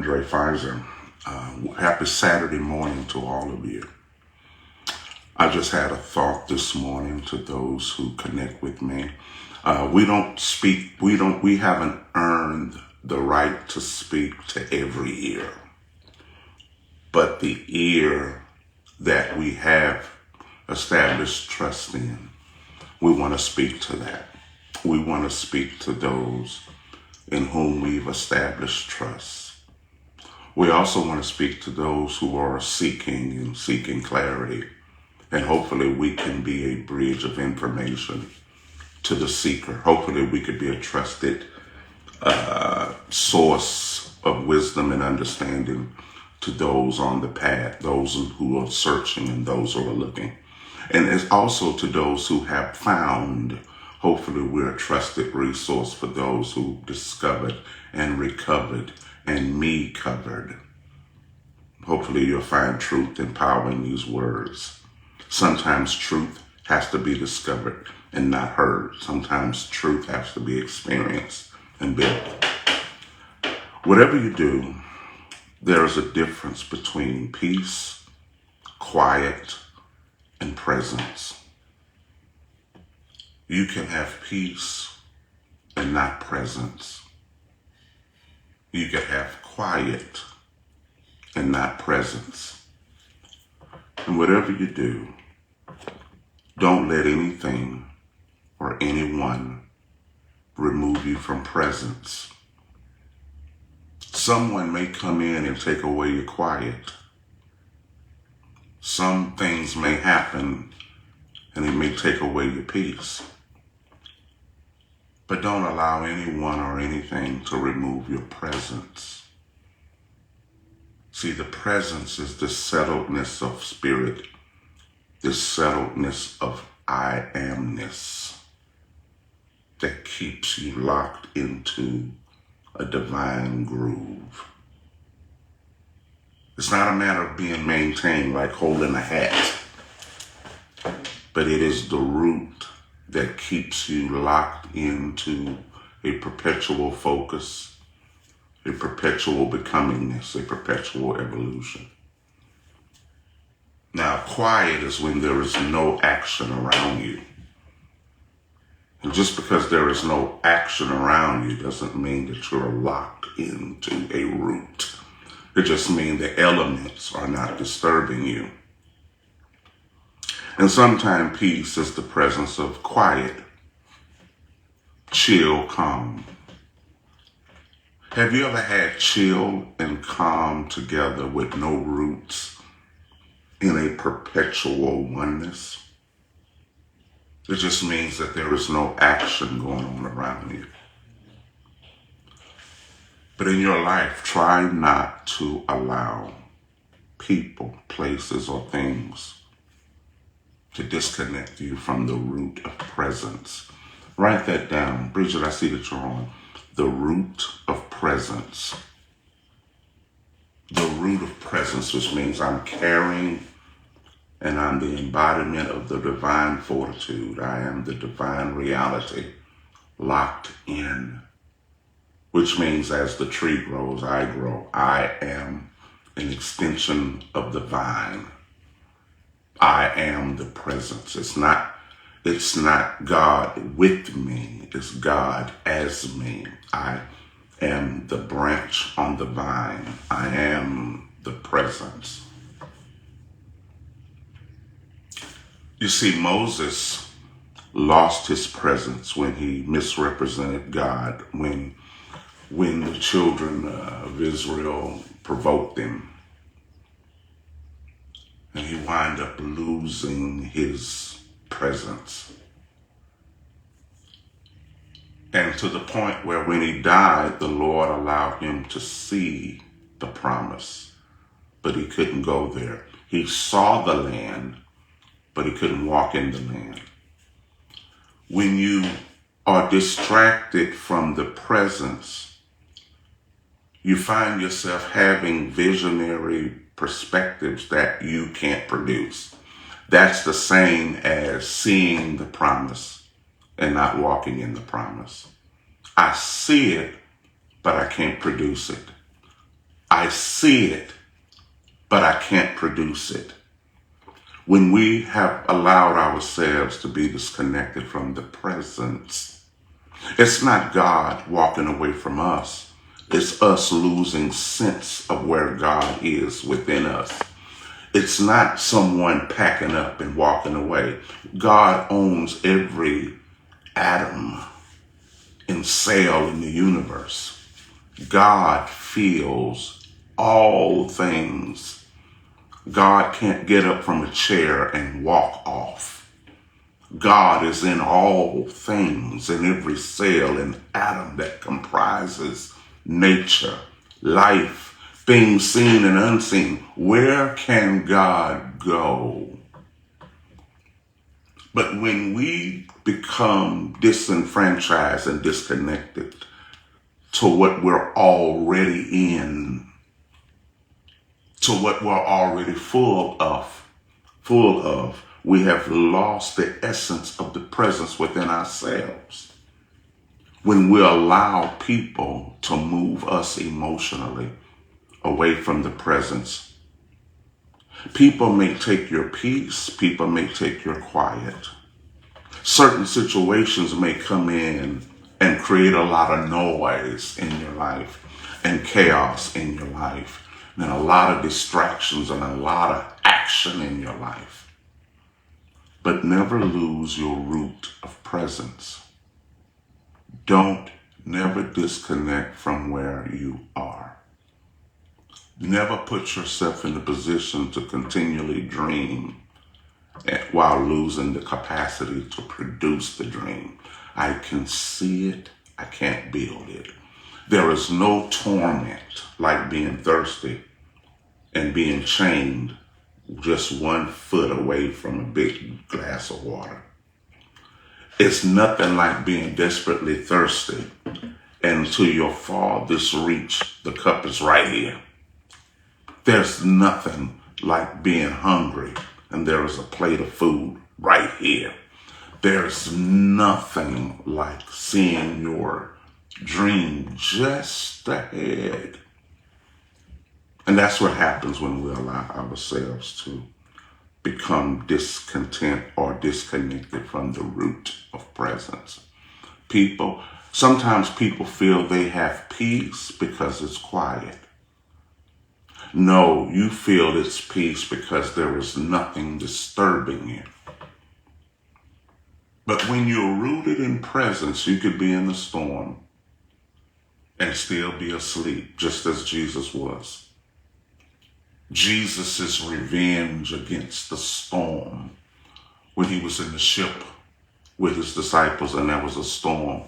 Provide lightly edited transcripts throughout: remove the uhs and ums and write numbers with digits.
Undrai, Fizer. Happy Saturday morning to all of you. I just had a thought this morning to those who connect with me. We haven't earned the right to speak to every ear. But the ear that we have established trust in, we want to speak to that. We want to speak to those in whom we've established trust. We also want to speak to those who are seeking clarity. And hopefully we can be a bridge of information to the seeker. Hopefully we could be a trusted source of wisdom and understanding to those on the path, those who are searching and those who are looking. And it's also to those who have found. Hopefully we're a trusted resource for those who discovered and recovered and me covered. Hopefully you'll find truth and power in these words. Sometimes truth has to be discovered and not heard. Sometimes truth has to be experienced and built. Whatever you do, there is a difference between peace, quiet, and presence. You can have peace and not presence. You can have quiet and not presence. And whatever you do, don't let anything or anyone remove you from presence. Someone may come in and take away your quiet. Some things may happen and it may take away your peace. But don't allow anyone or anything to remove your presence. See, the presence is the settledness of spirit, the settledness of I amness that keeps you locked into a divine groove. It's not a matter of being maintained like holding a hat, but it is the root that keeps you locked into a perpetual focus, a perpetual becomingness, a perpetual evolution. Now, quiet is when there is no action around you. And just because there is no action around you doesn't mean that you're locked into a root. It just means the elements are not disturbing you. And sometimes peace is the presence of quiet, chill, calm. Have you ever had chill and calm together with no roots in a perpetual oneness? It just means that there is no action going on around you. But in your life, try not to allow people, places, or things to disconnect you from the root of presence. Write that down. Bridget, I see that you're on. The root of presence. The root of presence, which means I'm carrying and I'm the embodiment of the divine fortitude. I am the divine reality locked in, which means as the tree grows, I grow. I am an extension of the vine. I am the presence. It's not God with me. It's God as me. I am the branch on the vine. I am the presence. You see, Moses lost his presence when he misrepresented God, when the children of Israel provoked him. And he wound up losing his presence. And to the point where when he died, the Lord allowed him to see the promise, but he couldn't go there. He saw the land, but he couldn't walk in the land. When you are distracted from the presence, you find yourself having visionary perspectives that you can't produce. That's the same as seeing the promise and not walking in the promise. I see it, but I can't produce it. I see it, but I can't produce it. When we have allowed ourselves to be disconnected from the presence, it's not God walking away from us. It's us losing sense of where God is within us. It's not someone packing up and walking away. God owns every atom and cell in the universe. God feels all things. God can't get up from a chair and walk off. God is in all things, in every cell and atom that comprises nature, life, things seen and unseen. Where can God go? But when we become disenfranchised and disconnected to what we're already in, to what we're already full of, we have lost the essence of the presence within ourselves. When we allow people to move us emotionally away from the presence, people may take your peace, people may take your quiet. Certain situations may come in and create a lot of noise in your life and chaos in your life and a lot of distractions and a lot of action in your life. But never lose your root of presence. Don't never disconnect from where you are. Never put yourself in the position to continually dream while losing the capacity to produce the dream. I can see it, I can't build it. There is no torment like being thirsty and being chained just 1 foot away from a big glass of water. It's nothing like being desperately thirsty and to your farthest reach, the cup is right here. There's nothing like being hungry and there is a plate of food right here. There's nothing like seeing your dream just ahead. And that's what happens when we allow ourselves to become discontent or disconnected from the root of presence. Sometimes people feel they have peace because it's quiet. No, you feel it's peace because there is nothing disturbing you. But when you're rooted in presence, you could be in the storm and still be asleep, just as Jesus was. Jesus' revenge against the storm when he was in the ship with his disciples and there was a storm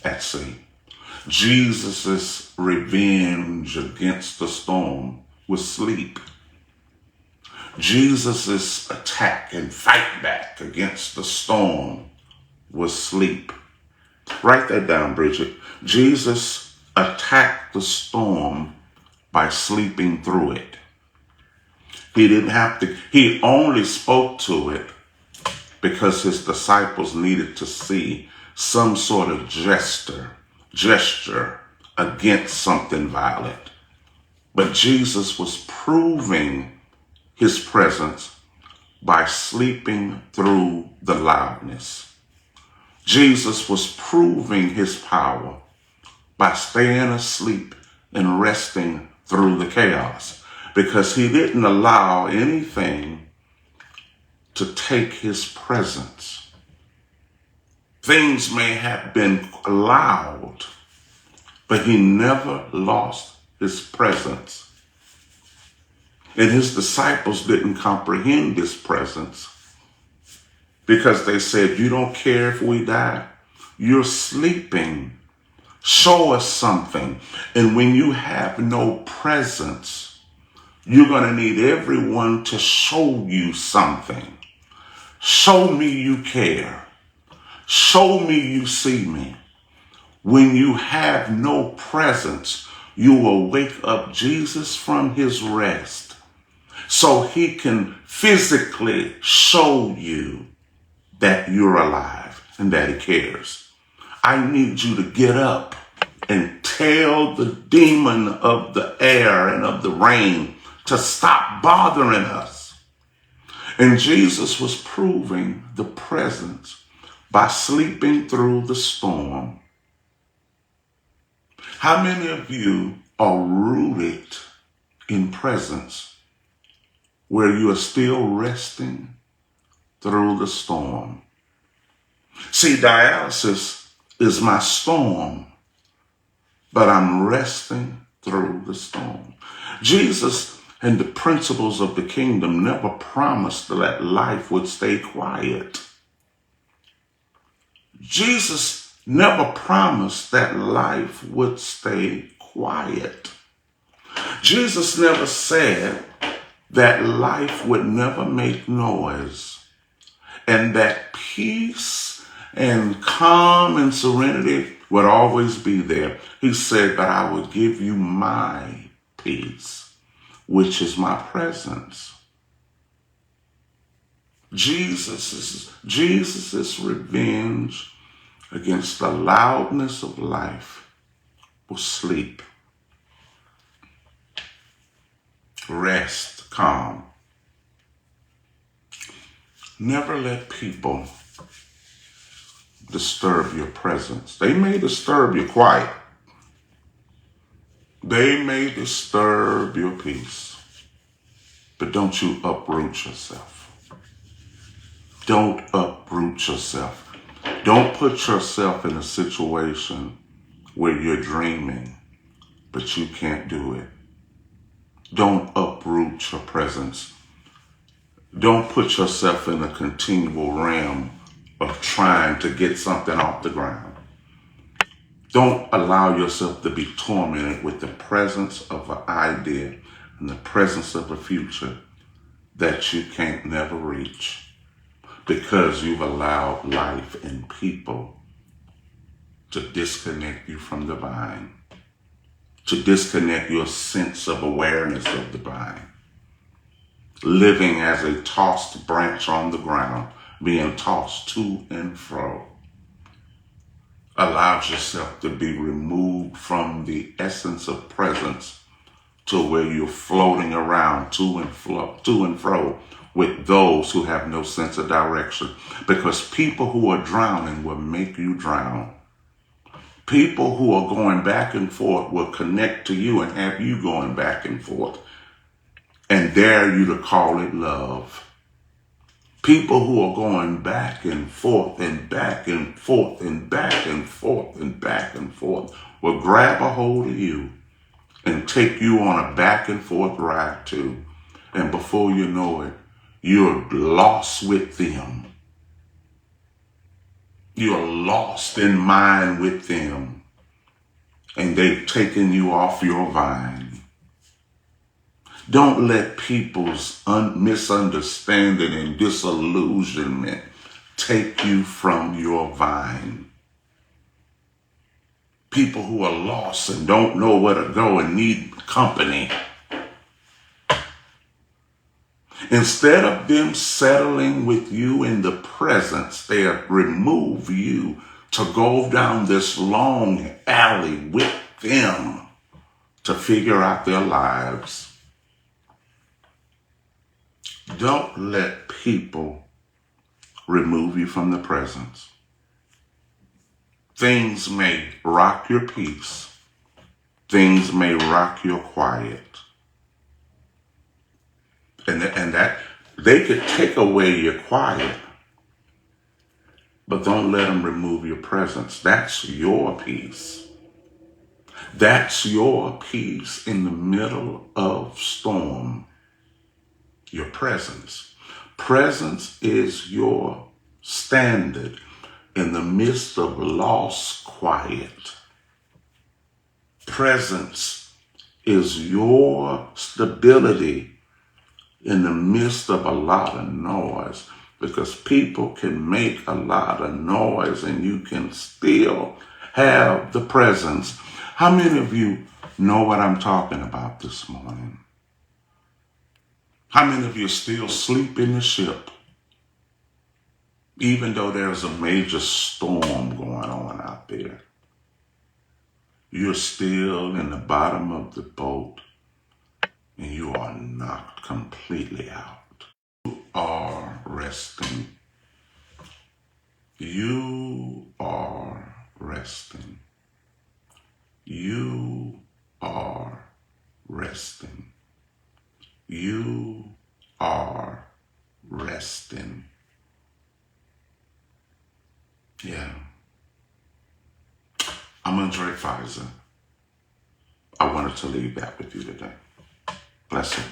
at sea. Jesus' revenge against the storm was sleep. Jesus' attack and fight back against the storm was sleep. Write that down, Bridget. Jesus attacked the storm by sleeping through it. He didn't have to, he only spoke to it because his disciples needed to see some sort of gesture against something violent. But Jesus was proving his presence by sleeping through the loudness. Jesus was proving his power by staying asleep and resting through the chaos, because he didn't allow anything to take his presence. Things may have been loud, but he never lost his presence. And his disciples didn't comprehend this presence because they said, "You don't care if we die? You're sleeping. Show us something." And when you have no presence, you're going to need everyone to show you something. Show me you care. Show me you see me. When you have no presence, you will wake up Jesus from his rest so he can physically show you that you're alive and that he cares. I need you to get up and tell the demon of the air and of the rain to stop bothering us. And Jesus was proving the presence by sleeping through the storm. How many of you are rooted in presence where you are still resting through the storm? See, dialysis is my storm, but I'm resting through the storm. Jesus and the principles of the kingdom never promised that life would stay quiet. Jesus never promised that life would stay quiet. Jesus never said that life would never make noise and that peace and calm and serenity would always be there. He said that I would give you my peace, which is my presence. Jesus' revenge against the loudness of life was sleep, rest, calm. Never let people disturb your presence. They may disturb your quiet. They may disturb your peace. But don't you uproot yourself. Don't uproot yourself. Don't put yourself in a situation where you're dreaming, but you can't do it. Don't uproot your presence. Don't put yourself in a continual realm of trying to get something off the ground. Don't allow yourself to be tormented with the presence of an idea and the presence of a future that you can't never reach because you've allowed life and people to disconnect you from the vine, to disconnect your sense of awareness of the vine, living as a tossed branch on the ground, being tossed to and fro. Allows yourself to be removed from the essence of presence to where you're floating around to and fro with those who have no sense of direction. Because people who are drowning will make you drown. People who are going back and forth will connect to you and have you going back and forth and dare you to call it love. People who are going back and forth and back and forth and back and forth and back and forth will grab a hold of you and take you on a back and forth ride too. And before you know it, you're lost with them. You're lost in mind with them. And they've taken you off your vine. Don't let people's misunderstanding and disillusionment take you from your vine. People who are lost and don't know where to go and need company. Instead of them settling with you in the presence, they remove you to go down this long alley with them to figure out their lives. Don't let people remove you from the presence. Things may rock your peace. Things may rock your quiet. And that they could take away your quiet, but don't let them remove your presence. That's your peace. That's your peace in the middle of storm. Your presence. Presence is your standard in the midst of lost quiet. Presence is your stability in the midst of a lot of noise, because people can make a lot of noise and you can still have the presence. How many of you know what I'm talking about this morning? How many of you still sleep in the ship, even though there's a major storm going on out there? You're still in the bottom of the boat and you are knocked completely out. You are resting. You are resting. You are resting. You are resting. Yeah. I'm Undrai Fizer. I wanted to leave that with you today. Bless you.